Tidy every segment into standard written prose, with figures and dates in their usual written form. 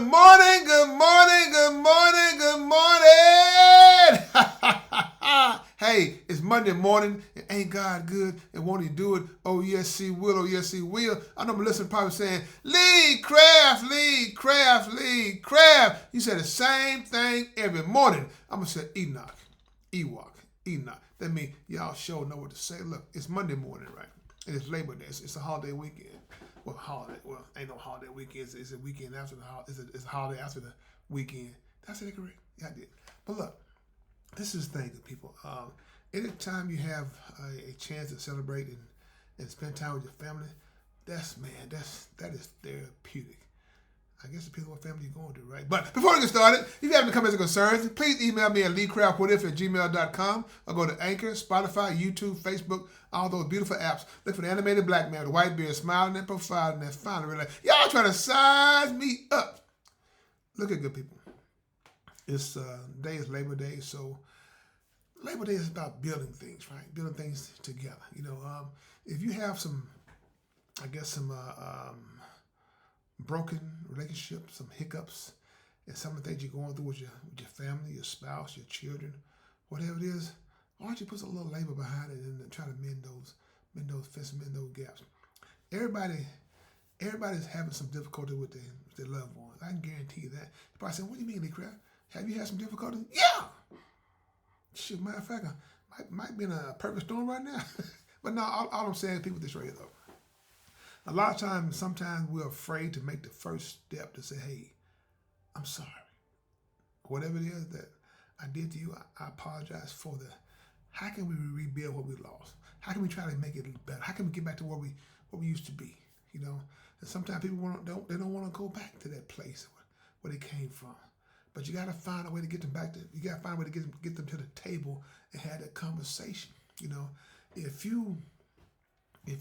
morning, good morning, good morning, good morning. Hey, it's Monday morning, and ain't God good, and won't he do it? Oh, yes, he will, oh, yes, he will. I know I'm listening probably saying, Lee Craft, Lee Craft, Lee Craft. You say the same thing every morning. I'm going to say Enoch, Ewok, Enoch. That means y'all sure know what to say. Look, it's Monday morning, right? And it's Labor Day. It's a holiday weekend. Well, holiday. Well, ain't no holiday weekend. It's a weekend after the holiday. It's a holiday after the weekend. Did I say that correct? Yeah, I did. But look, this is the thing, good people. Anytime you have a chance to celebrate and spend time with your family, that is therapeutic. I guess it depends on what family you're going to, right? But before we get started, if you have any comments or concerns, please email me at leecraftwhatif@gmail.com or go to Anchor, Spotify, YouTube, Facebook, all those beautiful apps. Look for the animated black man with a white beard smiling and profiling and finally realize, y'all trying to size me up. Look at good people. It's today is Labor Day, so Labor Day is about building things, right? Building things together. If you have some broken relationships, some hiccups, and some of the things you're going through with your family, your spouse, your children, whatever it is, why don't you put some little labor behind it and try to mend those fences, mend those gaps? Everybody's having some difficulty with their loved ones. I can guarantee you that. You probably saying, "What do you mean, Lee Crab? Have you had some difficulty?" Yeah. Shit, matter of fact, I might be in a perfect storm right now. But no, all I'm saying is people this right here though. A lot of times, sometimes we're afraid to make the first step to say, "Hey, I'm sorry. Whatever it is that I did to you, I apologize for that." How can we rebuild what we lost? How can we try to make it better? How can we get back to where we used to be? And sometimes people don't want to go back to that place where they came from. But you got to find a way to get them back to. You got to find a way to get them to the table and have that conversation. If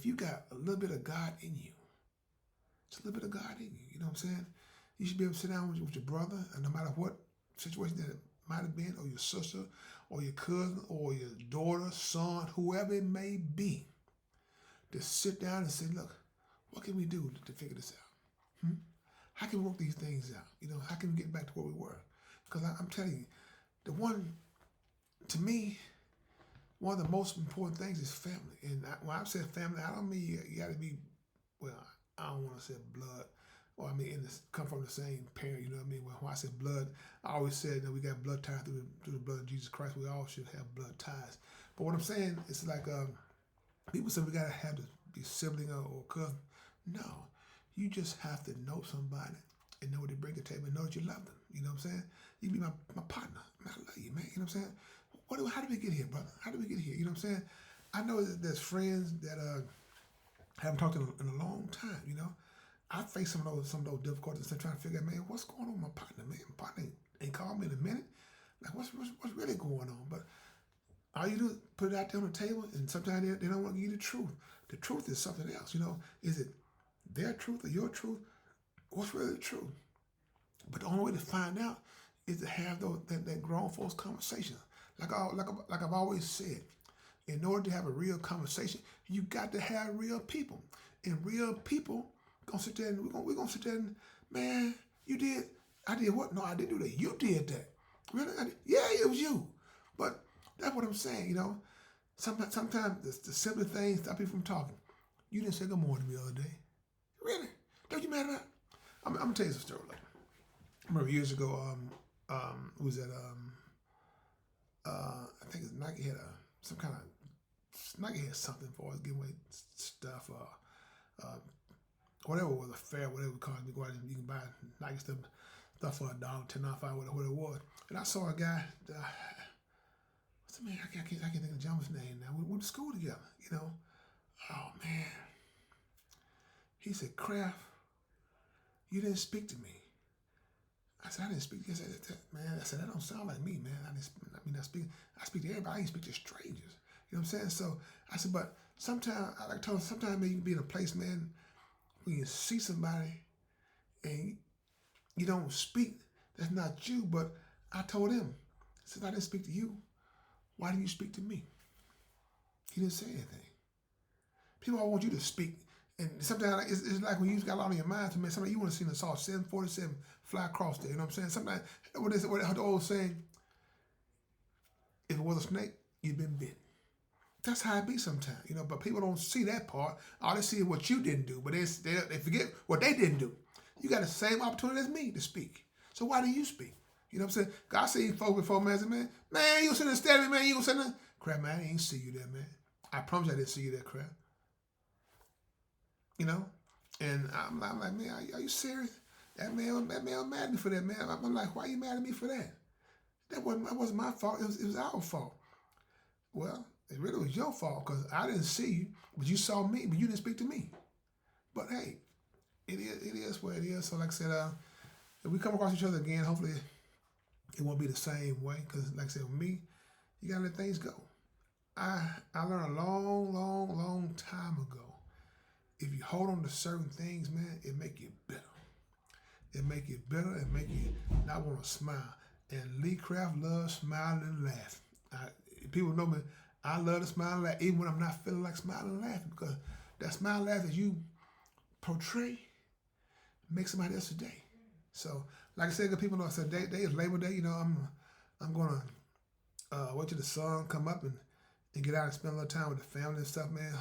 you got a little bit of God in you, just a little bit of God in you, you know what I'm saying? You should be able to sit down with your brother, and no matter what situation that it might have been, or your sister, or your cousin, or your daughter, son, whoever it may be, to sit down and say, "Look, what can we do to figure this out? How can we work these things out? How can we get back to where we were?" Because I'm telling you, to me, one of the most important things is family. And when I say family, I don't mean you got to be, well, I don't want to say blood, or come from the same parent, you know what I mean? When I say blood, I always said that we got blood ties through the blood of Jesus Christ. We all should have blood ties. But what I'm saying is like people say we got to have to be sibling or cousin. No, you just have to know somebody and know what they bring to the table and know that you love them. You know what I'm saying? You be my partner. Man, I love you, man. You know what I'm saying? How did we get here, brother? How did we get here? You know what I'm saying? I know that there's friends that haven't talked in a long time. I face some of those difficulties and trying to figure out, man, what's going on with my partner, man? My partner ain't called me in a minute. Like, what's really going on? But all you do is put it out there on the table, and sometimes they don't want to give you the truth. The truth is something else. Is it their truth or your truth? What's really the truth? But the only way to find out is to have that grown folks conversation. Like I've always said, in order to have a real conversation, you got to have real people. And real people gonna sit there and we're gonna sit there and, man, I did what? No, I didn't do that. You did that. Really? Yeah, it was you. But that's what I'm saying. Sometimes the simple things stop people from talking. You didn't say good morning to me the other day. Really? Don't you matter? I'm gonna tell you some story. I remember years ago, it was at I think it's Nike had Nike had something for us, giving away stuff, whatever it was, a fair, whatever it cost. You go out and you can buy Nike stuff for $1, $10.95, whatever it was. And I saw a guy. What's the man? I can't think of the gentleman's name now. We went to school together. Oh man. He said, "Kraft, you didn't speak to me." I said, "I didn't speak." He said, "Man," I said, "that don't sound like me, man. I speak to everybody. I didn't speak to strangers." You know what I'm saying? So I said, but sometimes, I like told him, sometimes man, you can be in a place, man, when you see somebody and you don't speak, that's not you. But I told him, since I didn't speak to you, why didn't you speak to me? He didn't say anything. People all want you to speak And sometimes it's like when you got a lot on your mind, man, sometimes you want to see the saw 747 fly across there. You know what I'm saying? Sometimes, what the old saying, if it was a snake, you'd been bitten. That's how it be sometimes, you know. But people don't see that part. All they see is what you didn't do, but they forget what they didn't do. You got the same opportunity as me to speak. So why do you speak? You know what I'm saying? God seen folks before, man. I said, man, you gonna sit there and stare at me, man. You gonna sit there? Crap, man, I didn't see you there, man. I promise I didn't see you there, crap. You know? And I'm like, man, are you serious? That man was mad at me for that, man. I'm like, why are you mad at me for that? That wasn't my fault. It was our fault. Well, it really was your fault because I didn't see you, but you saw me, but you didn't speak to me. But hey, it is what it is. So like I said, if we come across each other again, hopefully it won't be the same way. Because like I said, with me, you gotta let things go. I learned a long time ago. If you hold on to certain things, man, it make you better. It make you better. It make you not want to smile. And Lee Craft loves smiling and laughing. People know me. I love to smile and laugh, even when I'm not feeling like smiling and laughing, because that smile and laugh that you portray makes somebody else's day. So, like I said, good people know. I said today is Labor Day. You know, I'm gonna wait till the sun come up and get out and spend a little time with the family and stuff, man.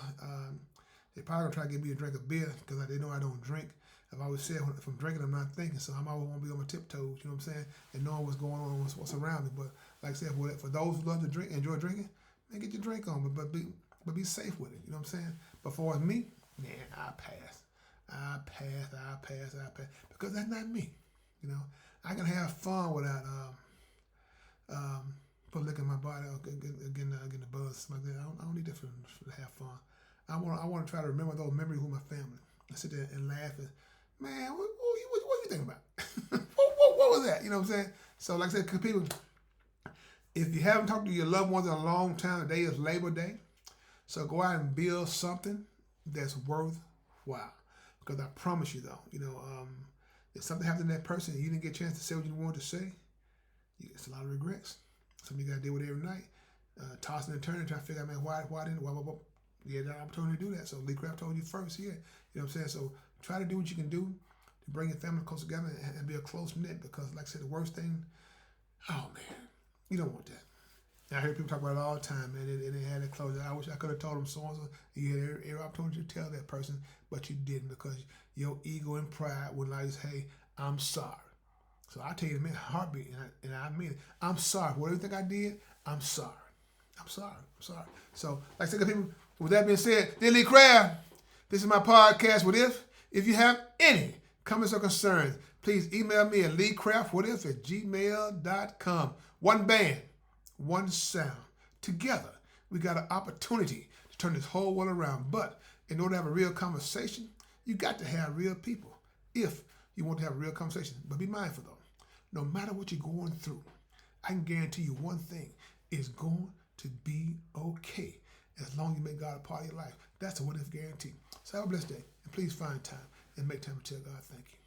They probably gonna try to get me a drink of beer because they know I don't drink. I've always said if I'm drinking, I'm not thinking, so I'm always want to be on my tiptoes. You know what I'm saying? And knowing what's going on, what's around me. But like I said, for those who love to drink, enjoy drinking, man, get your drink on, but be safe with it. You know what I'm saying? But for me, man, I pass, because that's not me. You know, I can have fun without put liquor in my body or getting the buzz like that. I don't need that for to have fun. I want to try to remember those memories with my family. I sit there and laugh and, man, what you think about? what was that? You know what I'm saying? So like I said, people, if you haven't talked to your loved ones in a long time, today is Labor Day. So go out and build something that's worthwhile. Because I promise you though, you know, if something happened to that person and you didn't get a chance to say what you wanted to say, it's a lot of regrets. Something you got to deal with every night. Tossing and turning, trying to figure out, man, why didn't, you had that opportunity to do that. So Lee Craft told you first here. You know what I'm saying? So try to do what you can do to bring your family close together and be a close knit, because like I said, the worst thing, oh man, you don't want that. I hear people talk about it all the time, man. They had it close. I wish I could have told them so-and-so. You had every opportunity to tell that person, but you didn't because your ego and pride would allow you to say, hey, I'm sorry. So I tell you, man, heartbeat, and I mean it. I'm sorry. Whatever you think I did, I'm sorry. I'm sorry. So, like I said, people, with that being said, dear Lee Craft, this is my podcast, What If. If you have any comments or concerns, please email me at leecraftwhatif@gmail.com. One band, one sound. Together, we got an opportunity to turn this whole world around. But in order to have a real conversation, you got to have real people if you want to have a real conversation. But be mindful, though. No matter what you're going through, I can guarantee you one thing. It's going to be okay as long as you make God a part of your life. That's a what if guarantee. So have a blessed day, and please find time and make time to tell God thank you.